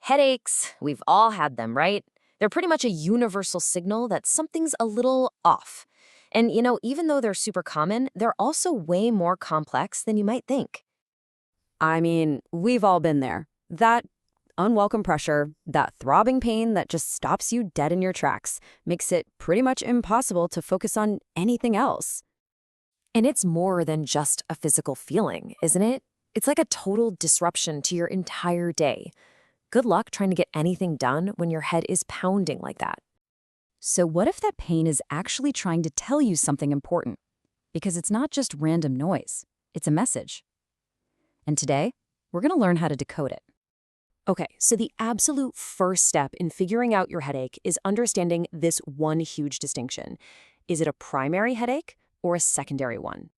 Headaches. We've all had them, right? They're pretty much a universal signal that something's a little off. And, even though they're super common, they're also way more complex than you might think. I mean, we've all been there. That unwelcome pressure, that throbbing pain that just stops you dead in your tracks, makes it pretty much impossible to focus on anything else. And it's more than just a physical feeling, isn't it? It's like a total disruption to your entire day. Good luck trying to get anything done when your head is pounding like that. So what if that pain is actually trying to tell you something important? Because it's not just random noise, it's a message. And today, we're going to learn how to decode it. Okay, so the absolute first step in figuring out your headache is understanding this one huge distinction. Is it a primary headache or a secondary one?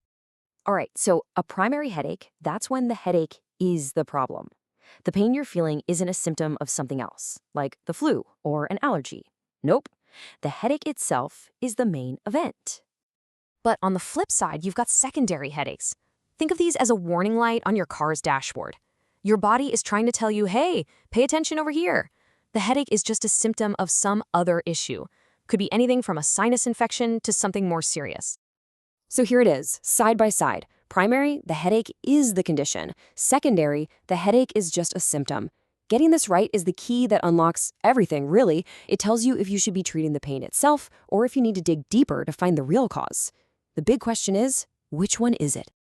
All right, so a primary headache, that's when the headache is the problem. The pain you're feeling isn't a symptom of something else, like the flu or an allergy. Nope. The headache itself is the main event. But on the flip side, you've got secondary headaches. Think of these as a warning light on your car's dashboard. Your body is trying to tell you, hey, pay attention over here. The headache is just a symptom of some other issue. Could be anything from a sinus infection to something more serious. So here it is, side by side. Primary, the headache is the condition. Secondary, the headache is just a symptom. Getting this right is the key that unlocks everything, really. It tells you if you should be treating the pain itself or if you need to dig deeper to find the real cause. The big question is, which one is it?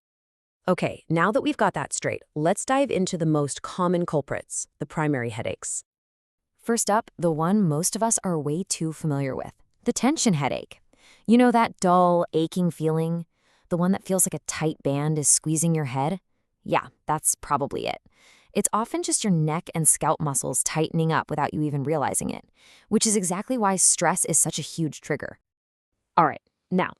Okay, now that we've got that straight, let's dive into the most common culprits, the primary headaches. First up, the one most of us are way too familiar with, the tension headache. You know that dull, aching feeling? The one that feels like a tight band is squeezing your head? Yeah, that's probably it. It's often just your neck and scalp muscles tightening up without you even realizing it, which is exactly why stress is such a huge trigger. All right, now,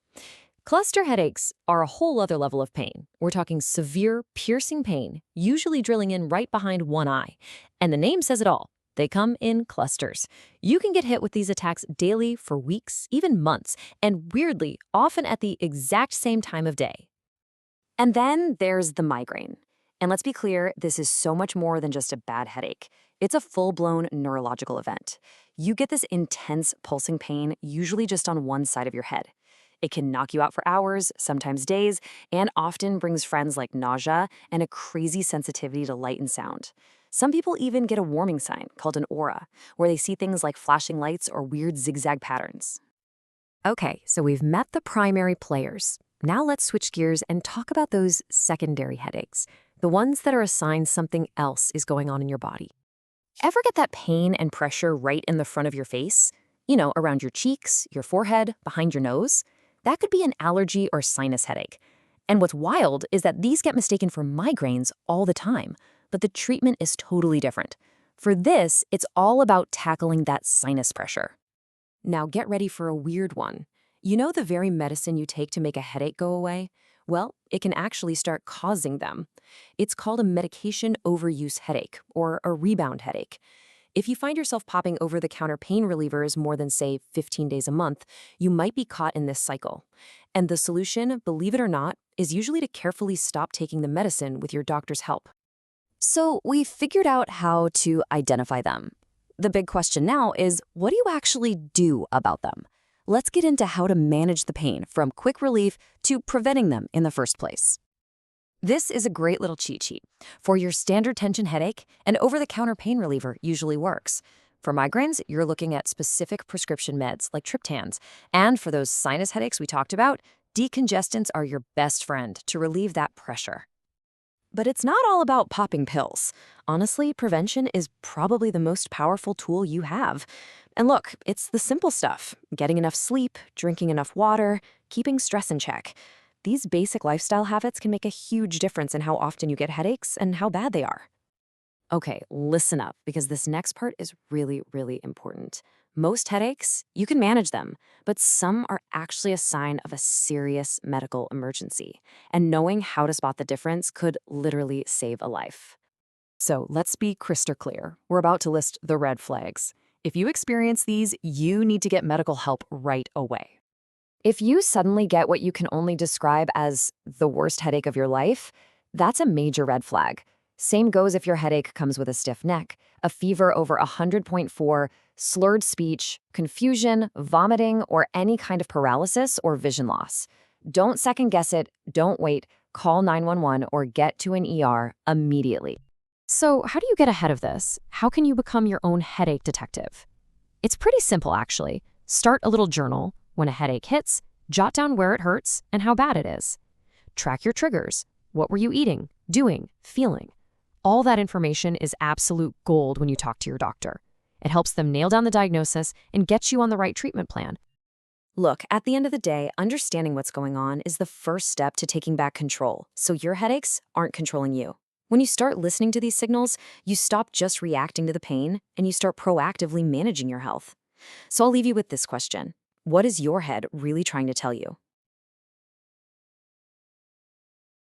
cluster headaches are a whole other level of pain. We're talking severe, piercing pain, usually drilling in right behind one eye. And the name says it all. They come in clusters. You can get hit with these attacks daily for weeks, even months, and weirdly, often at the exact same time of day. And then there's the migraine. And let's be clear, this is so much more than just a bad headache. It's a full-blown neurological event. You get this intense pulsing pain, usually just on one side of your head. It can knock you out for hours, sometimes days, and often brings friends like nausea and a crazy sensitivity to light and sound. Some people even get a warming sign called an aura, where they see things like flashing lights or weird zigzag patterns. Okay, so we've met the primary players. Now let's switch gears and talk about those secondary headaches, the ones that are a sign something else is going on in your body. Ever get that pain and pressure right in the front of your face? Around your cheeks, your forehead, behind your nose? That could be an allergy or sinus headache. And what's wild is that these get mistaken for migraines all the time, but the treatment is totally different. For this, it's all about tackling that sinus pressure. Now get ready for a weird one. You know the very medicine you take to make a headache go away? Well, it can actually start causing them. It's called a medication overuse headache, or a rebound headache. If you find yourself popping over-the-counter pain relievers more than, say, 15 days a month, you might be caught in this cycle. And the solution, believe it or not, is usually to carefully stop taking the medicine with your doctor's help. So we've figured out how to identify them. The big question now is, what do you actually do about them? Let's get into how to manage the pain from quick relief to preventing them in the first place. This is a great little cheat sheet. For your standard tension headache, an over-the-counter pain reliever usually works. For migraines, you're looking at specific prescription meds like triptans. And for those sinus headaches we talked about, decongestants are your best friend to relieve that pressure. But it's not all about popping pills. Honestly, prevention is probably the most powerful tool you have. And look, it's the simple stuff. Getting enough sleep, drinking enough water, keeping stress in check. These basic lifestyle habits can make a huge difference in how often you get headaches and how bad they are. Okay, listen up, because this next part is really, really important. Most headaches, you can manage them, but some are actually a sign of a serious medical emergency. And knowing how to spot the difference could literally save a life. So let's be crystal clear. We're about to list the red flags. If you experience these, you need to get medical help right away. If you suddenly get what you can only describe as the worst headache of your life, that's a major red flag. Same goes if your headache comes with a stiff neck, a fever over 100.4, slurred speech, confusion, vomiting, or any kind of paralysis or vision loss. Don't second guess it, don't wait, call 911 or get to an ER immediately. So, how do you get ahead of this? How can you become your own headache detective? It's pretty simple, actually. Start a little journal. When a headache hits, jot down where it hurts and how bad it is. Track your triggers. What were you eating, doing, feeling? All that information is absolute gold when you talk to your doctor. It helps them nail down the diagnosis and get you on the right treatment plan. Look, at the end of the day, understanding what's going on is the first step to taking back control, so your headaches aren't controlling you. When you start listening to these signals, you stop just reacting to the pain and you start proactively managing your health. So I'll leave you with this question. What is your head really trying to tell you?